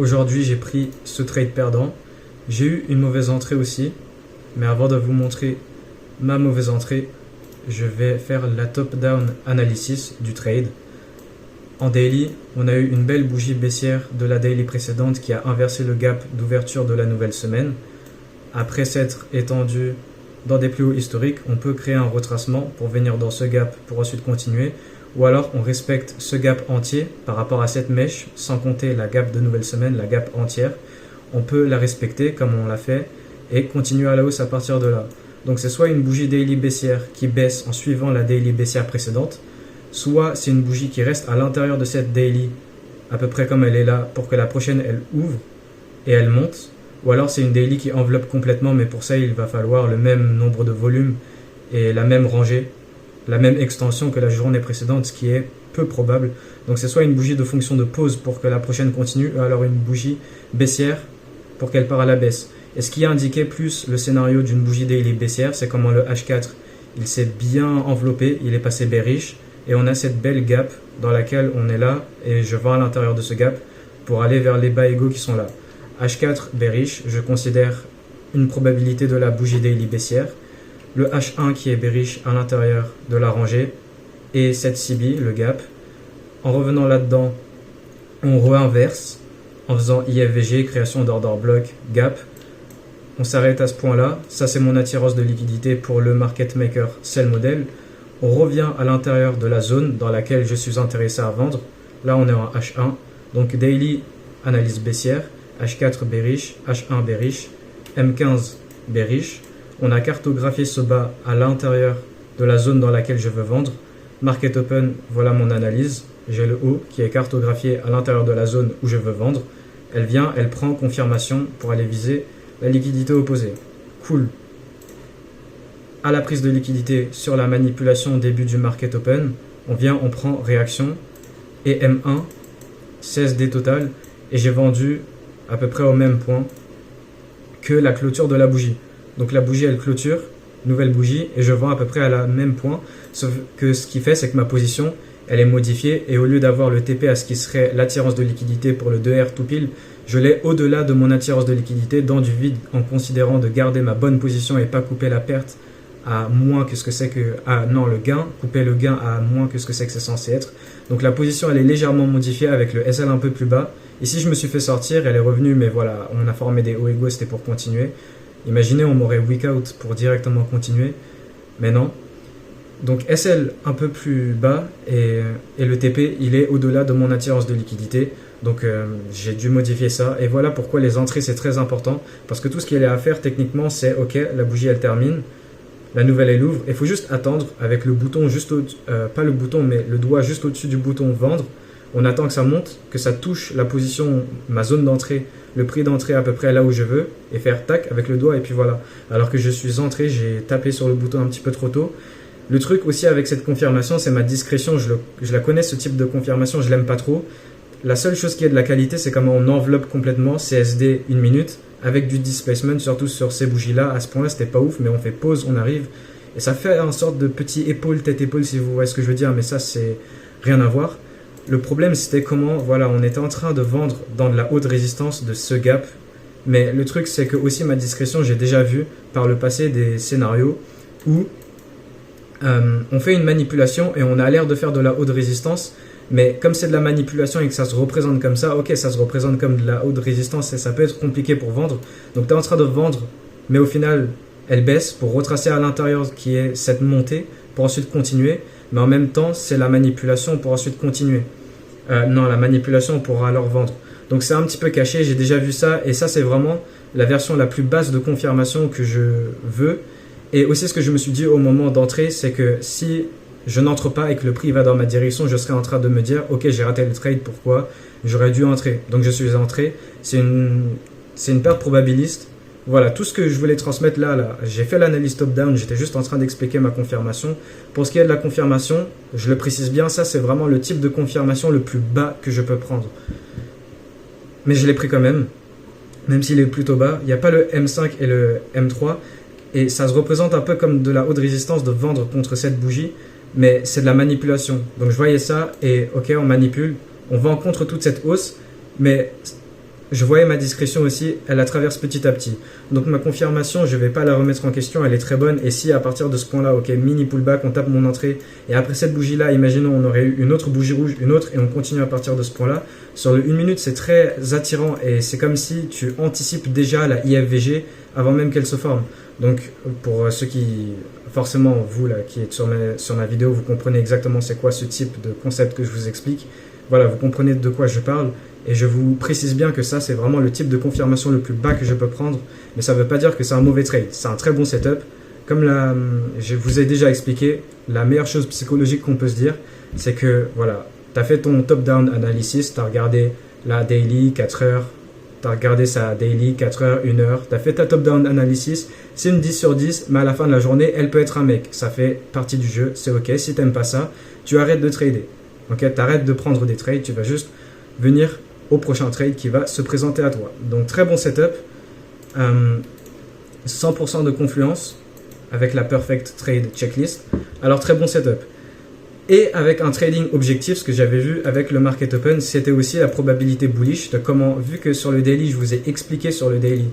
Aujourd'hui, j'ai pris ce trade perdant. J'ai eu une mauvaise entrée aussi. Mais avant de vous montrer ma mauvaise entrée, je vais faire la top-down analysis du trade. En daily, on a eu une belle bougie baissière de la daily précédente qui a inversé le gap d'ouverture de la nouvelle semaine. Après s'être étendu dans des plus hauts historiques, on peut créer un retracement pour venir dans ce gap pour ensuite continuer. Ou alors on respecte ce gap entier par rapport à cette mèche, sans compter la gap de nouvelle semaine, la gap entière. On peut la respecter comme on l'a fait et continuer à la hausse à partir de là. Donc c'est soit une bougie daily baissière qui baisse en suivant la daily baissière précédente, soit c'est une bougie qui reste à l'intérieur de cette daily à peu près comme elle est là pour que la prochaine elle ouvre et elle monte, ou alors c'est une daily qui enveloppe complètement, mais pour ça il va falloir le même nombre de volumes et la même rangée, la même extension que la journée précédente, ce qui est peu probable. Donc c'est soit une bougie de fonction de pause pour que la prochaine continue, ou alors une bougie baissière pour qu'elle part à la baisse. Et ce qui a indiqué plus le scénario d'une bougie daily baissière, c'est comment le H4 il s'est bien enveloppé, il est passé bearish, et on a cette belle gap dans laquelle on est là, et je vends à l'intérieur de ce gap pour aller vers les bas égaux qui sont là. H4 bearish, je considère une probabilité de la bougie daily baissière. Le H1 qui est bearish à l'intérieur de la rangée, et cette CB, le gap. En revenant là-dedans, on réinverse en faisant IFVG, création d'order block, gap. On s'arrête à ce point-là. Ça, c'est mon attirance de liquidité pour le market maker sell model. On revient à l'intérieur de la zone dans laquelle je suis intéressé à vendre. Là, on est en H1. Donc, daily, analyse baissière. H4 bearish, H1 bearish, M15 bearish. On a cartographié ce bas à l'intérieur de la zone dans laquelle je veux vendre. Market open, voilà mon analyse. J'ai le haut qui est cartographié à l'intérieur de la zone où je veux vendre. Elle vient, elle prend confirmation pour aller viser la liquidité opposée. Cool. À la prise de liquidité sur la manipulation au début du market open, on vient, on prend réaction et M1, 16D total, et j'ai vendu à peu près au même point que la clôture de la bougie. Donc la bougie elle clôture, nouvelle bougie, et je vends à peu près à la même point, sauf que ce qui fait c'est que ma position elle est modifiée, et au lieu d'avoir le TP à ce qui serait l'attirance de liquidité pour le 2R tout pile, je l'ai au-delà de mon attirance de liquidité dans du vide, en considérant de garder ma bonne position et pas couper la perte à moins que ce que c'est que... le gain, couper le gain à moins que ce que c'est censé être. Donc la position elle est légèrement modifiée avec le SL un peu plus bas. Ici je me suis fait sortir, elle est revenue, mais voilà, on a formé des hauts égaux, c'était pour continuer. Imaginez, on m'aurait weak out pour directement continuer, mais non. Donc SL un peu plus bas et le TP il est au-delà de mon attirance de liquidité. Donc j'ai dû modifier ça, et voilà pourquoi les entrées c'est très important, parce que tout ce qu'il y a à faire techniquement c'est ok, la bougie elle termine, la nouvelle elle ouvre, il faut juste attendre avec le bouton juste pas le bouton mais le doigt juste au-dessus du bouton vendre. On attend que ça monte, que ça touche la position, ma zone d'entrée, le prix d'entrée à peu près là où je veux, et faire tac avec le doigt, et puis voilà. Alors que je suis entré, j'ai tapé sur le bouton un petit peu trop tôt. Le truc aussi avec cette confirmation, c'est ma discrétion, je la connais ce type de confirmation, je l'aime pas trop. La seule chose qui est de la qualité, c'est comment on enveloppe complètement CSD 1 minute avec du displacement, surtout sur ces bougies-là. À ce point-là, c'était pas ouf, mais on fait pause, on arrive. Et ça fait une sorte de petit épaule, tête-épaule, si vous voyez ce que je veux dire, mais ça, c'est rien à voir. Le problème, c'était comment, voilà, on était en train de vendre dans de la haute résistance de ce gap. Mais le truc, c'est que aussi ma discrétion, j'ai déjà vu par le passé des scénarios où on fait une manipulation et on a l'air de faire de la haute résistance. Mais comme c'est de la manipulation et que ça se représente comme ça, ok, ça se représente comme de la haute résistance et ça peut être compliqué pour vendre. Donc tu es en train de vendre, mais au final, elle baisse pour retracer à l'intérieur qui est cette montée pour ensuite continuer. Mais en même temps, c'est la manipulation pour ensuite continuer. Non, la manipulation pour alors vendre. Donc c'est un petit peu caché, j'ai déjà vu ça. Et ça, c'est vraiment la version la plus basse de confirmation que je veux. Et aussi, ce que je me suis dit au moment d'entrer, c'est que si je n'entre pas et que le prix va dans ma direction, je serai en train de me dire ok, j'ai raté le trade, pourquoi? J'aurais dû entrer. Donc je suis entré. C'est une perte probabiliste. Voilà, tout ce que je voulais transmettre là, j'ai fait l'analyse top-down, j'étais juste en train d'expliquer ma confirmation. Pour ce qui est de la confirmation, je le précise bien, ça c'est vraiment le type de confirmation le plus bas que je peux prendre. Mais je l'ai pris quand même s'il est plutôt bas. Il n'y a pas le M5 et le M3, et ça se représente un peu comme de la haute résistance de vendre contre cette bougie, mais c'est de la manipulation. Donc je voyais ça, et ok, on manipule, on vend contre toute cette hausse, mais je voyais ma discrétion aussi, elle la traverse petit à petit. Donc ma confirmation, je ne vais pas la remettre en question, elle est très bonne. Et si à partir de ce point-là, ok, mini pullback, on tape mon entrée, et après cette bougie-là, imaginons on aurait eu une autre bougie rouge, une autre, et on continue à partir de ce point-là. Sur le 1 minute, c'est très attirant, et c'est comme si tu anticipes déjà la IFVG avant même qu'elle se forme. Donc pour ceux qui, forcément vous là, qui êtes sur ma vidéo, vous comprenez exactement c'est quoi ce type de concept que je vous explique. Voilà, vous comprenez de quoi je parle. Et je vous précise bien que ça, c'est vraiment le type de confirmation le plus bas que je peux prendre. Mais ça ne veut pas dire que c'est un mauvais trade. C'est un très bon setup. Comme je vous ai déjà expliqué, la meilleure chose psychologique qu'on peut se dire, c'est que voilà, tu as fait ton top-down analysis, tu as regardé la daily 4 heures, tu as regardé sa daily 4 heures, 1 heure, tu as fait ta top-down analysis, c'est une 10 sur 10, mais à la fin de la journée, elle peut être un mec. Ça fait partie du jeu, c'est ok. Si tu n'aimes pas ça, tu arrêtes de trader. Okay, tu arrêtes de prendre des trades, tu vas juste venir au prochain trade qui va se présenter à toi. Donc très bon setup, 100% de confluence avec la Perfect Trade Checklist. Alors très bon setup. Et avec un trading objectif, ce que j'avais vu avec le Market Open, c'était aussi la probabilité bullish de comment, vu que sur le daily, je vous ai expliqué sur le daily,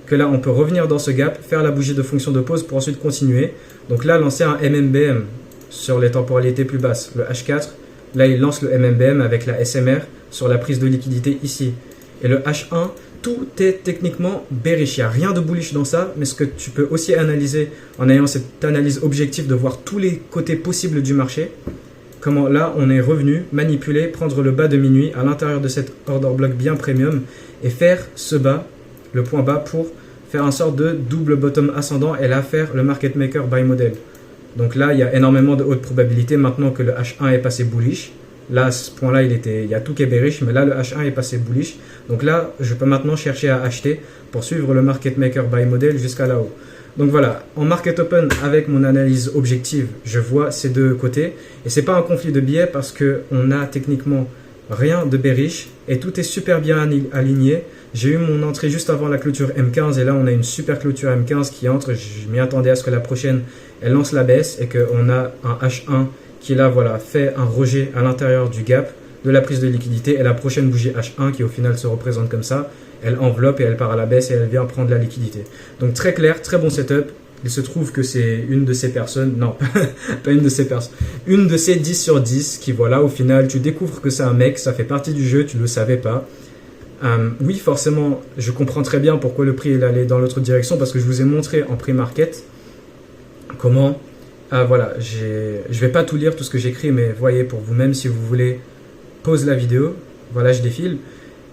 que là on peut revenir dans ce gap, faire la bougie de fonction de pause pour ensuite continuer. Donc là lancer un MMBM sur les temporalités plus basses, le H4. Là, il lance le MMBM avec la SMR sur la prise de liquidité ici. Et le H1, tout est techniquement bearish. Il n'y a rien de bullish dans ça, mais ce que tu peux aussi analyser en ayant cette analyse objective de voir tous les côtés possibles du marché. Comment là, on est revenu, manipuler, prendre le bas de minuit à l'intérieur de cet order block bien premium et faire ce bas, le point bas, pour faire une sorte de double bottom ascendant et là faire le market maker buy model. Donc là, il y a énormément de hautes probabilités maintenant que le H1 est passé bullish. Là, à ce point-là, il y a tout qui est bearish, mais là, le H1 est passé bullish. Donc là, je peux maintenant chercher à acheter pour suivre le market maker buy model jusqu'à là-haut. Donc voilà, en market open, avec mon analyse objective, je vois ces deux côtés. Et c'est pas un conflit de biais parce qu'on a techniquement rien de bearish et tout est super bien aligné. J'ai eu mon entrée juste avant la clôture M15 et là, on a une super clôture M15 qui entre. Je m'y attendais à ce que la prochaine, elle lance la baisse et qu'on a un H1 qui là, voilà, fait un rejet à l'intérieur du gap de la prise de liquidité et la prochaine bougie H1 qui au final se représente comme ça, elle enveloppe et elle part à la baisse et elle vient prendre la liquidité. Donc très clair, très bon setup. Il se trouve que c'est une de ces personnes, non, pas une de ces personnes, une de ces 10 sur 10 qui, voilà, au final, tu découvres que c'est un mec, ça fait partie du jeu, tu ne le savais pas. Oui, forcément, je comprends très bien pourquoi le prix est allé dans l'autre direction parce que je vous ai montré en pré-market comment, voilà, je vais pas tout lire tout ce que j'écris, mais voyez pour vous-même si vous voulez, pause la vidéo, voilà, je défile,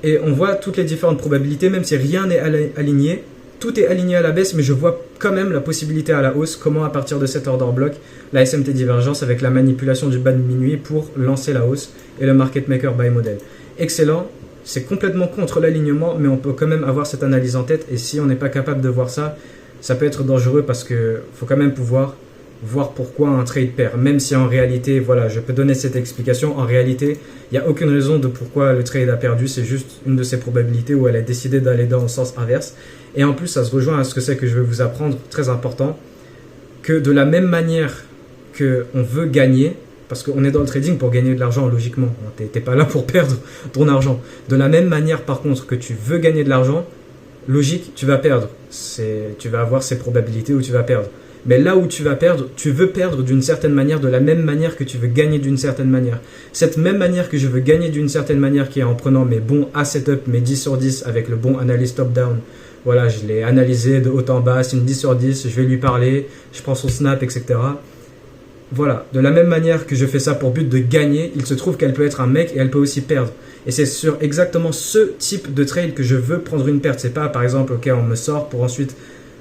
et on voit toutes les différentes probabilités, même si rien n'est aligné, tout est aligné à la baisse, mais je vois quand même la possibilité à la hausse, comment à partir de cet order block, la SMT divergence avec la manipulation du bas de minuit pour lancer la hausse et le market maker buy model. Excellent. C'est complètement contre l'alignement, mais on peut quand même avoir cette analyse en tête. Et si on n'est pas capable de voir ça, ça peut être dangereux parce qu'il faut quand même pouvoir voir pourquoi un trade perd. Même si en réalité, voilà, je peux donner cette explication. En réalité, il n'y a aucune raison de pourquoi le trade a perdu. C'est juste une de ces probabilités où elle a décidé d'aller dans le sens inverse. Et en plus, ça se rejoint à ce que c'est que je vais vous apprendre, très important, que de la même manière qu'on veut gagner, parce qu'on est dans le trading pour gagner de l'argent, logiquement. Tu n'es pas là pour perdre ton argent. De la même manière, par contre, que tu veux gagner de l'argent, logique, tu vas perdre. Tu vas avoir ces probabilités où tu vas perdre. Mais là où tu vas perdre, tu veux perdre d'une certaine manière, de la même manière que tu veux gagner d'une certaine manière. Cette même manière que je veux gagner d'une certaine manière, qui est en prenant mes bons A setup, mes 10 sur 10 avec le bon analyse top-down. Voilà, je l'ai analysé de haut en bas, c'est une 10 sur 10, je vais lui parler, je prends son snap, etc. Voilà, de la même manière que je fais ça pour but de gagner, il se trouve qu'elle peut être un mec et elle peut aussi perdre. Et c'est sur exactement ce type de trade que je veux prendre une perte. C'est pas par exemple, ok, on me sort pour ensuite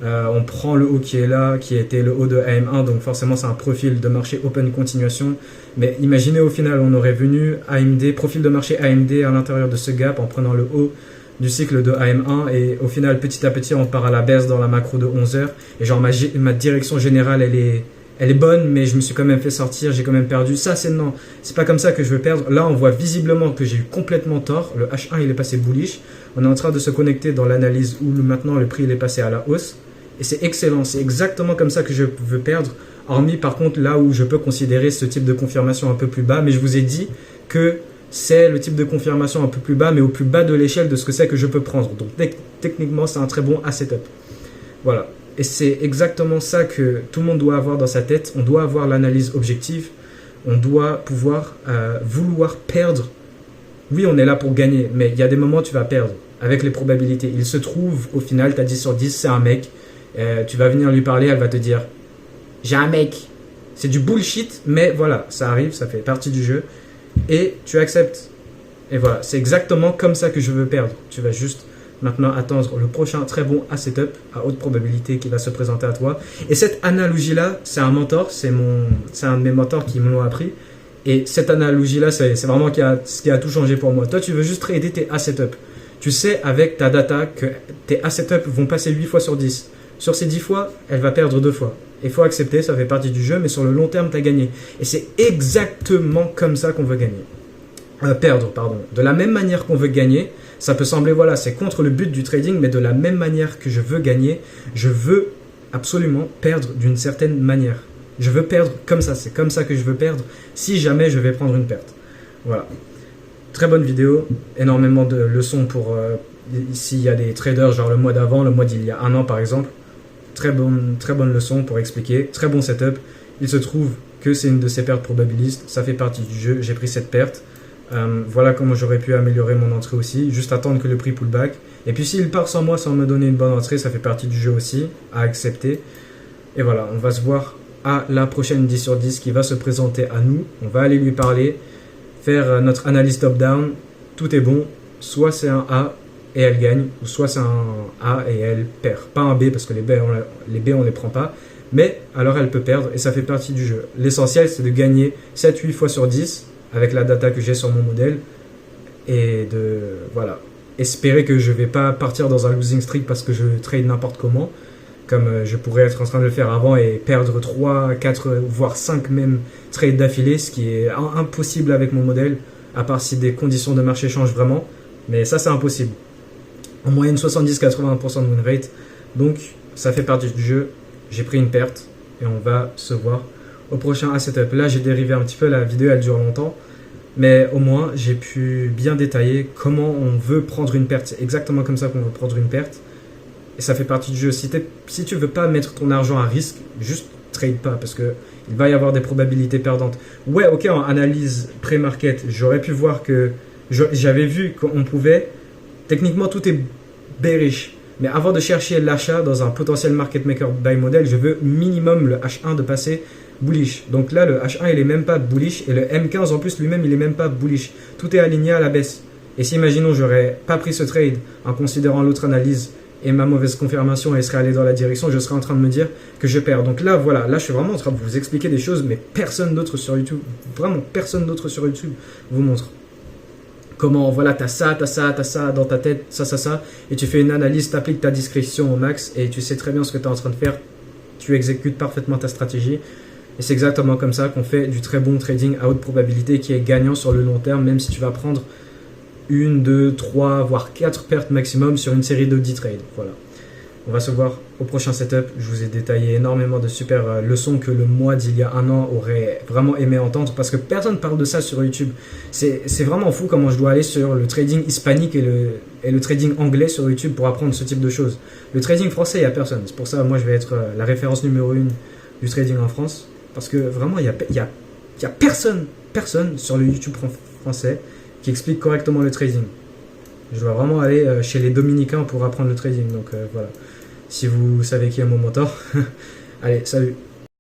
on prend le haut qui est là, qui était le haut de AM1, donc forcément c'est un profil de marché open continuation. Mais imaginez au final, on aurait venu AMD, profil de marché AMD à l'intérieur de ce gap en prenant le haut du cycle de AM1 et au final petit à petit on part à la baisse dans la macro de 11 heures et genre ma direction générale elle est bonne, mais je me suis quand même fait sortir, j'ai quand même perdu. Ça, non, c'est pas comme ça que je veux perdre. Là, on voit visiblement que j'ai eu complètement tort. Le H1, il est passé bullish. On est en train de se connecter dans l'analyse où maintenant le prix il est passé à la hausse. Et c'est excellent, c'est exactement comme ça que je veux perdre. Hormis, par contre, là où je peux considérer ce type de confirmation un peu plus bas. Mais je vous ai dit que c'est le type de confirmation un peu plus bas, mais au plus bas de l'échelle de ce que c'est que je peux prendre. Donc techniquement, c'est un très bon A-setup. Voilà. Et c'est exactement ça que tout le monde doit avoir dans sa tête. On doit avoir l'analyse objective. On doit pouvoir vouloir perdre. Oui, on est là pour gagner, mais il y a des moments où tu vas perdre avec les probabilités. Il se trouve, au final, tu as 10 sur 10, c'est un mec. Tu vas venir lui parler, elle va te dire « J'ai un mec ». C'est du bullshit, mais voilà, ça arrive, ça fait partie du jeu. Et tu acceptes. Et voilà, c'est exactement comme ça que je veux perdre. Tu vas juste maintenant attendre le prochain très bon A-setup à haute probabilité qui va se présenter à toi. Et cette analogie-là, c'est un mentor, c'est un de mes mentors qui me l'ont appris. Et cette analogie-là, c'est vraiment ce qui a tout changé pour moi. Toi, tu veux juste trader tes A-setup. Tu sais avec ta data que tes A-setup vont passer 8 fois sur 10. Sur ces 10 fois, elle va perdre 2 fois. Il faut accepter, ça fait partie du jeu, mais sur le long terme, tu as gagné. Et c'est exactement comme ça qu'on veut gagner. Perdre, pardon. De la même manière qu'on veut gagner, ça peut sembler, voilà, c'est contre le but du trading, mais de la même manière que je veux gagner, je veux absolument perdre d'une certaine manière. Je veux perdre comme ça, c'est comme ça que je veux perdre si jamais je vais prendre une perte. Voilà. Très bonne vidéo, énormément de leçons pour s'il y a des traders, genre le mois d'avant, le mois d'il y a un an par exemple. Très bonne leçon pour expliquer, très bon setup. Il se trouve que c'est une de ces pertes probabilistes, ça fait partie du jeu, j'ai pris cette perte. Voilà comment j'aurais pu améliorer mon entrée aussi, juste attendre que le prix pull back. Et puis s'il part sans moi, sans me donner une bonne entrée, ça fait partie du jeu aussi, à accepter. Et voilà, on va se voir à la prochaine 10 sur 10 qui va se présenter à nous. On va aller lui parler, faire notre analyse top-down, tout est bon, soit c'est un A et elle gagne, ou soit c'est un A et elle perd. Pas un B parce que les B on les prend pas, mais alors elle peut perdre et ça fait partie du jeu. L'essentiel c'est de gagner 7-8 fois sur 10 avec la data que j'ai sur mon modèle et de voilà, espérer que je vais pas partir dans un losing streak parce que je trade n'importe comment, comme je pourrais être en train de le faire avant et perdre 3, 4, voire 5 même trades d'affilée, ce qui est impossible avec mon modèle, à part si des conditions de marché changent vraiment, mais ça c'est impossible. En moyenne 70-80% de win rate, donc ça fait partie du jeu. J'ai pris une perte et on va se voir au prochain A-setup. Là j'ai dérivé un petit peu, la vidéo elle dure longtemps, mais au moins j'ai pu bien détailler comment on veut prendre une perte. C'est exactement comme ça qu'on veut prendre une perte et ça fait partie du jeu. Si tu veux pas mettre ton argent à risque, juste trade pas parce que il va y avoir des probabilités perdantes. Ouais, ok, en analyse pré-market, j'aurais pu voir que j'avais vu qu'on pouvait. Techniquement, tout est bearish. Mais avant de chercher l'achat dans un potentiel market maker buy model, je veux minimum le H1 de passer bullish. Donc là, le H1, il est même pas bullish. Et le M15, en plus, lui-même, il est même pas bullish. Tout est aligné à la baisse. Et si, imaginons, j'aurais pas pris ce trade en considérant l'autre analyse et ma mauvaise confirmation et serait allé dans la direction, je serais en train de me dire que je perds. Donc là, voilà, là, je suis vraiment en train de vous expliquer des choses, mais personne d'autre sur YouTube, vraiment personne d'autre sur YouTube vous montre. Comment, voilà, t'as ça dans ta tête, ça, et tu fais une analyse, t'appliques ta discrétion au max, et tu sais très bien ce que tu es en train de faire, tu exécutes parfaitement ta stratégie, et c'est exactement comme ça qu'on fait du très bon trading à haute probabilité qui est gagnant sur le long terme, même si tu vas prendre 1, 2, 3, voire 4 pertes maximum sur une série de 10 trades, voilà. On va se voir au prochain setup. Je vous ai détaillé énormément de super leçons que le mois d'il y a un an aurait vraiment aimé entendre parce que personne ne parle de ça sur YouTube. C'est vraiment fou comment je dois aller sur le trading hispanique et le trading anglais sur YouTube pour apprendre ce type de choses. Le trading français, il n'y a personne. C'est pour ça moi je vais être la référence numéro 1 du trading en France parce que vraiment il y a personne sur le YouTube français qui explique correctement le trading. Je dois vraiment aller chez les Dominicains pour apprendre le trading. Donc voilà, si vous savez qui est mon mentor, allez, salut.